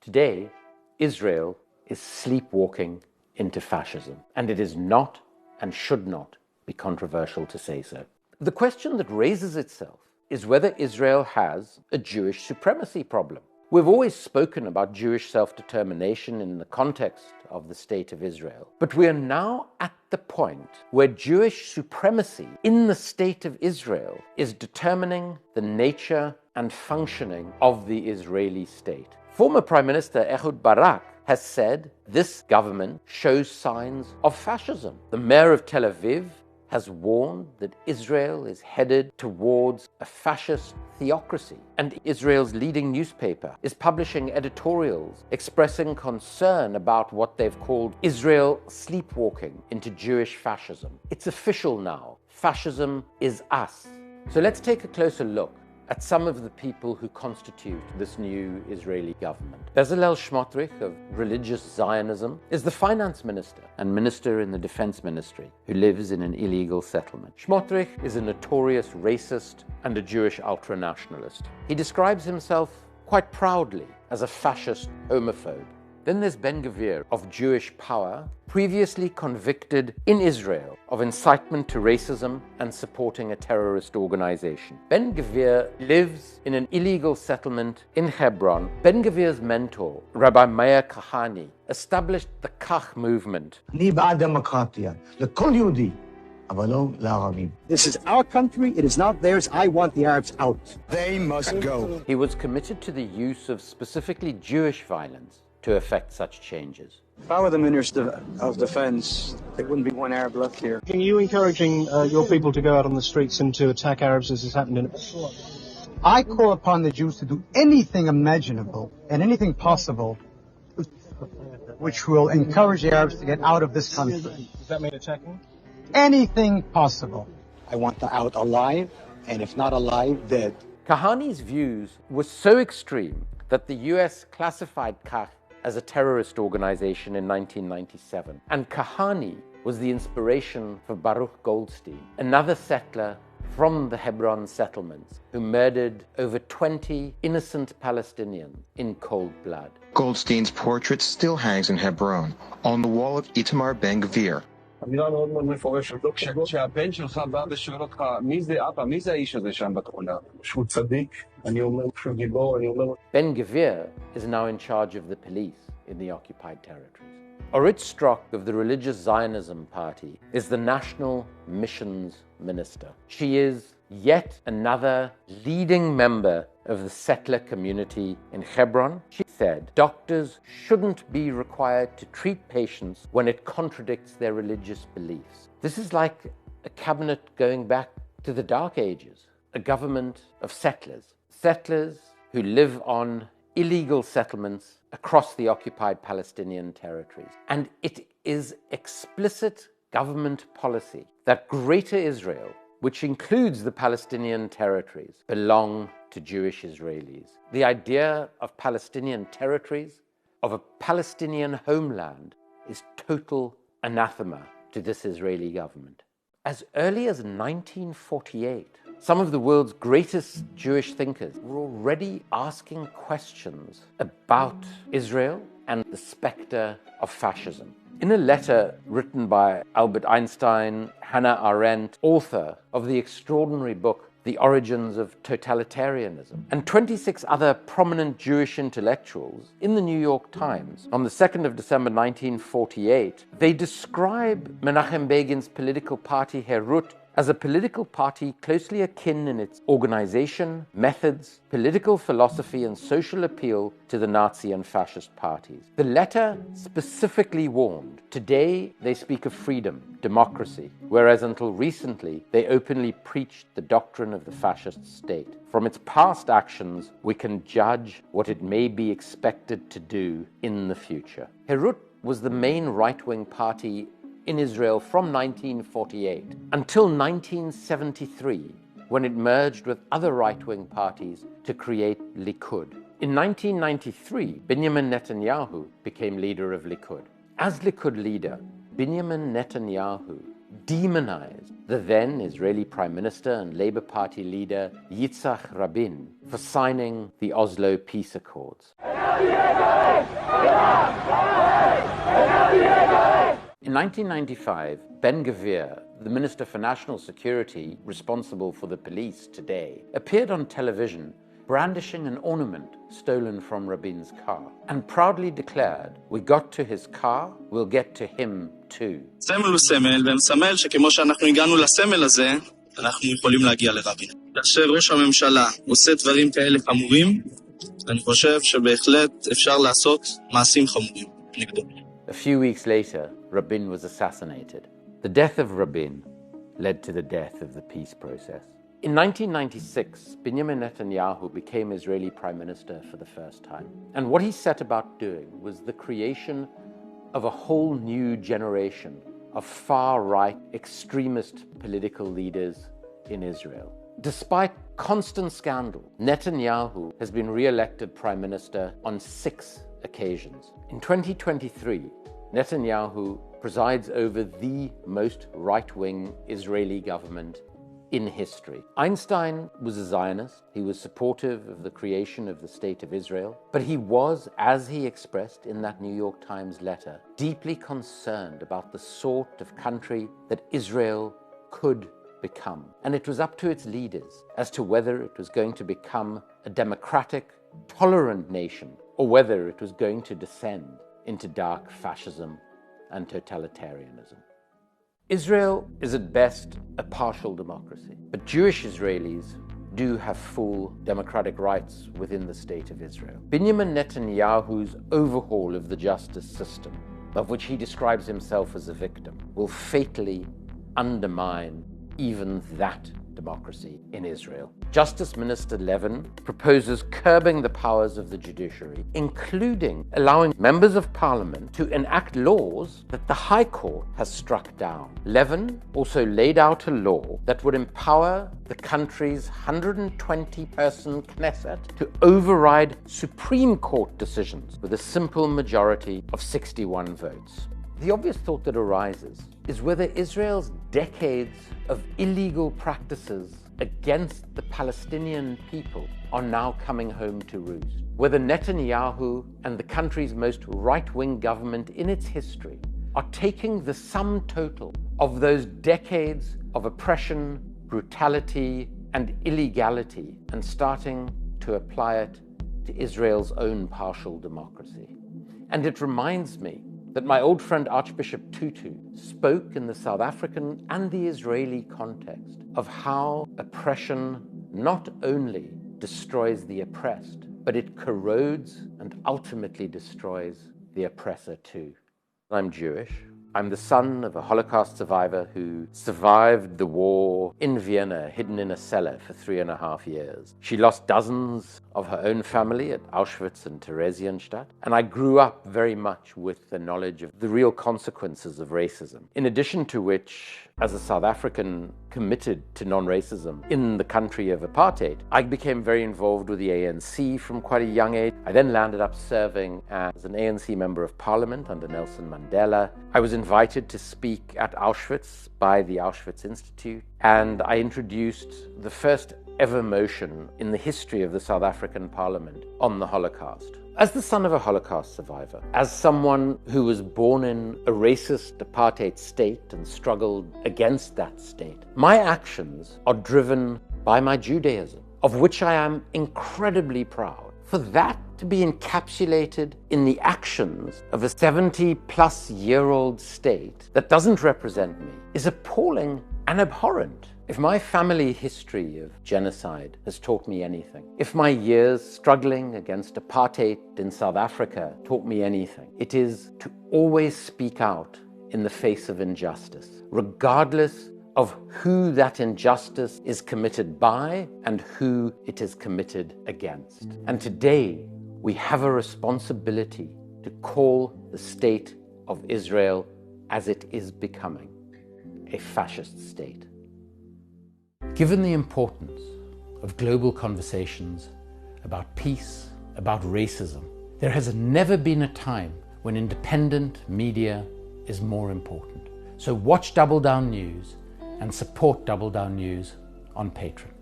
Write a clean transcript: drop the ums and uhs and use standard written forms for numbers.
Today, Israel is sleepwalking into fascism, and it is not and should not be controversial to say so. The question that raises itself is whether Israel has a Jewish supremacy problem. We've always spoken about Jewish self-determination in the context of the State of Israel, but we are now at the point where Jewish supremacy in the State of Israel is determining the nature and functioning of the Israeli state. Former Prime Minister Ehud Barak has said this government shows signs of fascism. The mayor of Tel Aviv has warned that Israel is headed towards a fascist theocracy. And Israel's leading newspaper is publishing editorials expressing concern about what they've called Israel sleepwalking into Jewish fascism. It's official now. Fascism is us. So let's take a closer look at some of the people who constitute this new Israeli government. Bezalel Smotrich of Religious Zionism is the finance minister and minister in the defense ministry who lives in an illegal settlement. Smotrich is a notorious racist and a Jewish ultranationalist. He describes himself quite proudly as a fascist homophobe. Then there's Ben Gvir of Jewish Power, previously convicted in Israel of incitement to racism and supporting a terrorist organization. Ben Gvir lives in an illegal settlement in Hebron. Ben Gvir's mentor, Rabbi Meir Kahane, established the Kach movement. This is our country, it is not theirs. I want the Arabs out. They must go. He was committed to the use of specifically Jewish violence to effect such changes. If I were the Minister of Defense, there wouldn't be one Arab left here. Are you encouraging your people to go out on the streets and to attack Arabs as has happened in it? I call upon the Jews to do anything imaginable and anything possible which will encourage the Arabs to get out of this country. Does that mean attacking? Anything possible. I want them out alive, and if not alive, dead. Kahane's views were so extreme that the US classified Kach as a terrorist organization in 1997. And Kahane was the inspiration for Baruch Goldstein, another settler from the Hebron settlements who murdered over 20 innocent Palestinians in cold blood. Goldstein's portrait still hangs in Hebron on the wall of Itamar Ben Gvir. אמירה מאוד מאוד מפורשת. כשהבן שלך בא ושואל אותך, מי זה אבא? מי זה האיש הזה שם בתכונה? שהוא צדיק, אני אומר שהוא גיבור, אני אומר... Ben Gvir is now in charge of the police in the occupied territories. Orit Strock of the Religious Zionism Party is the National Missions Minister. She is yet another leading member of the settler community in Hebron. She said doctors shouldn't be required to treat patients when it contradicts their religious beliefs. This is like a cabinet going back to the Dark Ages, a government of settlers. Settlers who live on illegal settlements across the occupied Palestinian territories. And it is explicit government policy that Greater Israel, which includes the Palestinian territories, belong to Jewish Israelis. The idea of Palestinian territories, of a Palestinian homeland, is total anathema to this Israeli government. As early as 1948, some of the world's greatest Jewish thinkers were already asking questions about Israel and the specter of fascism. In a letter written by Albert Einstein, Hannah Arendt, author of the extraordinary book The Origins of Totalitarianism, and 26 other prominent Jewish intellectuals in the New York Times on the 2nd of December 1948, they describe Menachem Begin's political party Herut as a political party closely akin in its organization, methods, political philosophy, and social appeal to the Nazi and fascist parties. The letter specifically warned, today they speak of freedom, democracy, whereas until recently they openly preached the doctrine of the fascist state. From its past actions, we can judge what it may be expected to do in the future. Herut was the main right-wing party in Israel from 1948 until 1973, when it merged with other right-wing parties to create Likud. In 1993, Benjamin Netanyahu became leader of Likud. As Likud leader, Benjamin Netanyahu demonized the then Israeli Prime Minister and Labour Party leader Yitzhak Rabin for signing the Oslo Peace Accords. 1995, Ben-Gvir, the Minister for National Security responsible for the police today, appeared on television brandishing an ornament stolen from Rabin's car, and proudly declared, "We got to his car, we'll get to him too." סמל הוא סמל, ומסמל שכמו שאנחנו הגענו לסמל הזה, אנחנו יכולים להגיע לרבין. כאשר ראש הממשלה עושה דברים כאלה חמורים, אני חושב שבהחלט אפשר לעשות מעשים חמורים נגדו. A few weeks later, Rabin was assassinated. The death of Rabin led to the death of the peace process. In 1996, Benjamin Netanyahu became Israeli Prime Minister for the first time. And what he set about doing was the creation of a whole new generation of far-right extremist political leaders in Israel. Despite constant scandal, Netanyahu has been re-elected Prime Minister on 6 occasions. In 2023, Netanyahu presides over the most right-wing Israeli government in history. Einstein was a Zionist. He was supportive of the creation of the State of Israel. But he was, as he expressed in that New York Times letter, deeply concerned about the sort of country that Israel could become. And it was up to its leaders as to whether it was going to become a democratic, tolerant nation, or whether it was going to descend into dark fascism and totalitarianism. Israel is at best a partial democracy, but Jewish Israelis do have full democratic rights within the State of Israel. Benjamin Netanyahu's overhaul of the justice system, of which he describes himself as a victim, will fatally undermine even that democracy in Israel. Justice Minister Levin proposes curbing the powers of the judiciary, including allowing members of parliament to enact laws that the High Court has struck down. Levin also laid out a law that would empower the country's 120-person Knesset to override Supreme Court decisions with a simple majority of 61 votes. The obvious thought that arises is whether Israel's decades of illegal practices against the Palestinian people are now coming home to roost. Whether Netanyahu and the country's most right-wing government in its history are taking the sum total of those decades of oppression, brutality, and illegality and starting to apply it to Israel's own partial democracy. And it reminds me that my old friend Archbishop Tutu spoke in the South African and the Israeli context of how oppression not only destroys the oppressed, but it corrodes and ultimately destroys the oppressor too. I'm Jewish. I'm the son of a Holocaust survivor who survived the war in Vienna, hidden in a cellar for 3.5 years. She lost dozens of her own family at Auschwitz and Theresienstadt, and I grew up very much with the knowledge of the real consequences of racism. In addition to which, as a South African committed to non-racism in the country of apartheid, I became very involved with the ANC from quite a young age. I then landed up serving as an ANC member of parliament under Nelson Mandela. I was invited to speak at Auschwitz by the Auschwitz Institute, and I introduced the first ever motion in the history of the South African Parliament on the Holocaust. As the son of a Holocaust survivor, as someone who was born in a racist apartheid state and struggled against that state, my actions are driven by my Judaism, of which I am incredibly proud. For that to be encapsulated in the actions of a 70-plus-year-old state that doesn't represent me is appalling and abhorrent. If my family history of genocide has taught me anything, if my years struggling against apartheid in South Africa taught me anything, it is to always speak out in the face of injustice, regardless of who that injustice is committed by and who it is committed against. And today, we have a responsibility to call the state of Israel as it is becoming, a fascist state. Given the importance of global conversations about peace, about racism, there has never been a time when independent media is more important. So watch Double Down News and support Double Down News on Patreon.